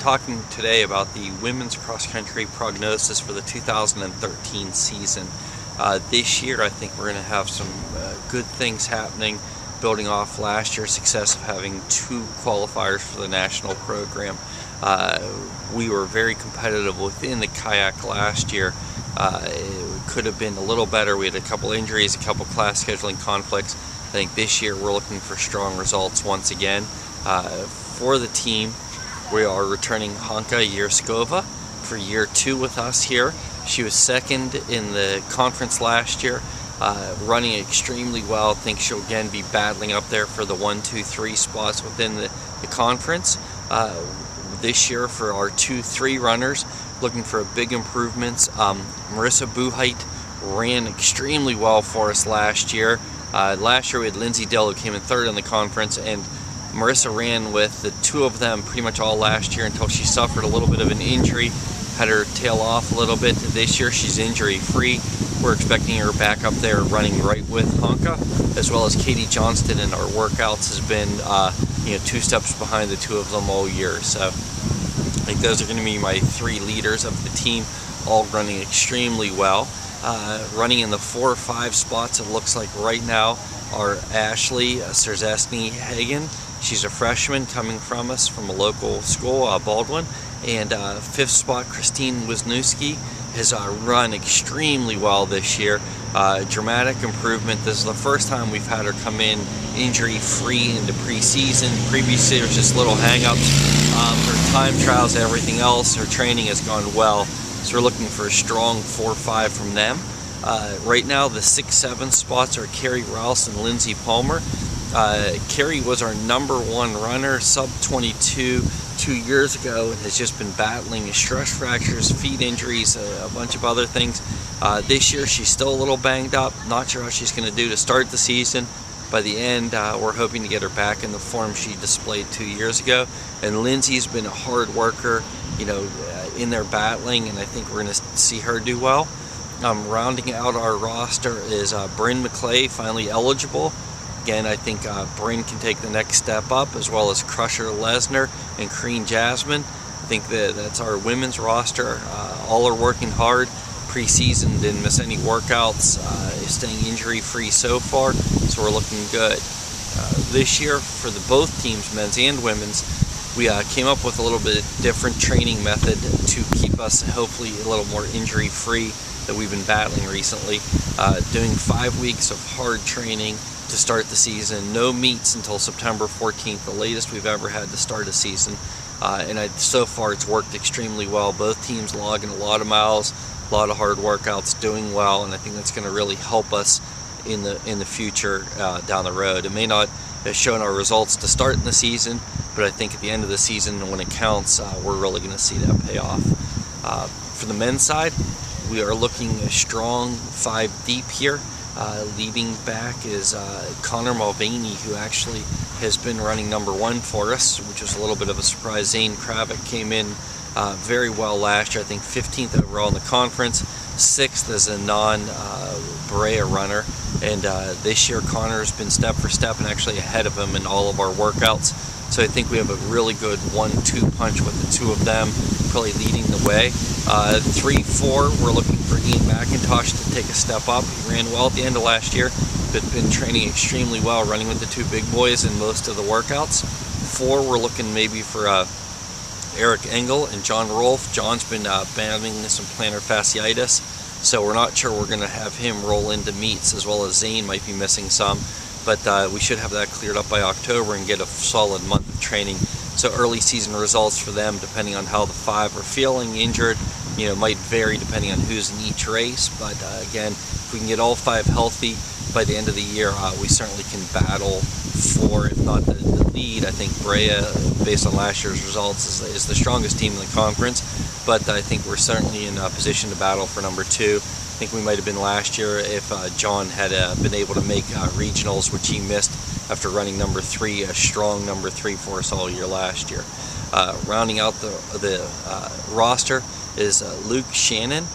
talking today about the women's cross-country prognosis for the 2013 season. This year I think we're going to have some good things happening, building off last year's success of having 2 qualifiers for the national program. We were very competitive within the kayak last year. It could have been a little better. We had a couple injuries, a couple class scheduling conflicts. I think this year we're looking for strong results once again. For the team, we are returning Hanka Yerskova for year 2 with us here. She was second in the conference last year, running extremely well. I think she'll again be battling up there for the 1, 2, 3 spots within the conference. This year for our 2, 3 runners, looking for big improvements. Marissa Buheit ran extremely well for us last year. Last year we had Lindsay Dill, who came in 3rd in the conference, and Marissa ran with the 2 of them pretty much all last year until she suffered a little bit of an injury, had her tail off a little bit. This year she's injury free. We're expecting her back up there running right with Hanka, as well as Katie Johnston in our workouts has been 2 steps behind the 2 of them all year. So I think those are going to be my 3 leaders of the team, all running extremely well. Running in the 4 or 5 spots, it looks like right now, are Ashley Serzesny Hagen. She's a freshman coming from us from a local school, Baldwin. And 5th spot, Christine Wisniewski has run extremely well this year. Dramatic improvement. This is the first time we've had her come in injury-free into preseason. Previously, there was just little hang-ups. Her time trials, everything else, her training has gone well. So we're looking for a strong 4 or 5 from them. Right now, the 6, 7 spots are Carrie Rouse and Lindsay Palmer. Carrie was our #1 runner, sub-22 2 years ago, and has just been battling stress fractures, feet injuries, a bunch of other things. This year she's still a little banged up, not sure how she's going to do to start the season. By the end, we're hoping to get her back in the form she displayed 2 years ago. And Lindsay's been a hard worker, in their battling, and I think we're going to see her do well. Rounding out our roster is Bryn McClay, finally eligible. Again, I think Bryn can take the next step up, as well as Crusher Lesnar and Crean Jasmine. I think that's our women's roster. All are working hard. Preseason, didn't miss any workouts, staying injury-free so far, so we're looking good. This year, for both teams, men's and women's, we came up with a little bit different training method to keep us hopefully a little more injury-free that we've been battling recently. Doing 5 weeks of hard training to start the season. No meets until September 14th, the latest we've ever had to start a season. So far it's worked extremely well. Both teams logging a lot of miles, a lot of hard workouts, doing well, and I think that's going to really help us in the future down the road. It may not have shown our results to start in the season, but I think at the end of the season, when it counts, we're really going to see that pay off. For the men's side, we are looking a strong 5 deep here. Leading back is Connor Mulvaney, who actually has been running #1 for us, which was a little bit of a surprise. Zane Kravik came in very well last year, I think 15th overall in the conference, 6th as a non-Berea runner, and this year Connor's been step for step and actually ahead of him in all of our workouts. So I think we have a really good 1-2 punch with the 2 of them, probably leading the way. 3, 4, we're looking for Ian McIntosh to take a step up. He ran well at the end of last year, but been training extremely well, running with the 2 big boys in most of the workouts. 4, we're looking maybe for Eric Engel and John Rolfe. John's been battling some plantar fasciitis, so we're not sure we're going to have him roll into meets, as well as Zane might be missing some. But we should have that cleared up by October and get a solid month of training. So early season results for them, depending on how the 5 are feeling injured, might vary depending on who's in each race. But again, if we can get all 5 healthy by the end of the year, we certainly can battle for, if not the lead. I think Berea, based on last year's results, is the strongest team in the conference. But I think we're certainly in a position to battle for #2. I think we might have been last year if John had been able to make regionals, which he missed after running #3, a strong #3 for us all year last year. Rounding out the roster is Luke Shannon,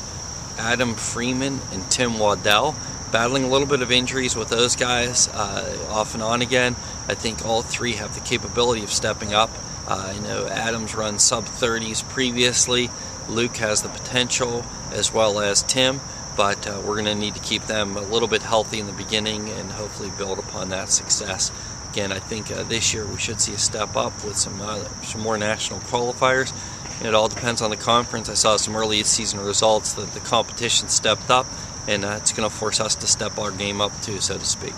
Adam Freeman, and Tim Waddell. Battling a little bit of injuries with those guys off and on again. I think all 3 have the capability of stepping up I know Adam's run sub-30s previously. Luke has the potential, as well as Tim, but we're going to need to keep them a little bit healthy in the beginning and hopefully build upon that success. Again, I think this year we should see a step up with some more national qualifiers. And it all depends on the conference. I saw some early season results that the competition stepped up, and it's going to force us to step our game up too, so to speak.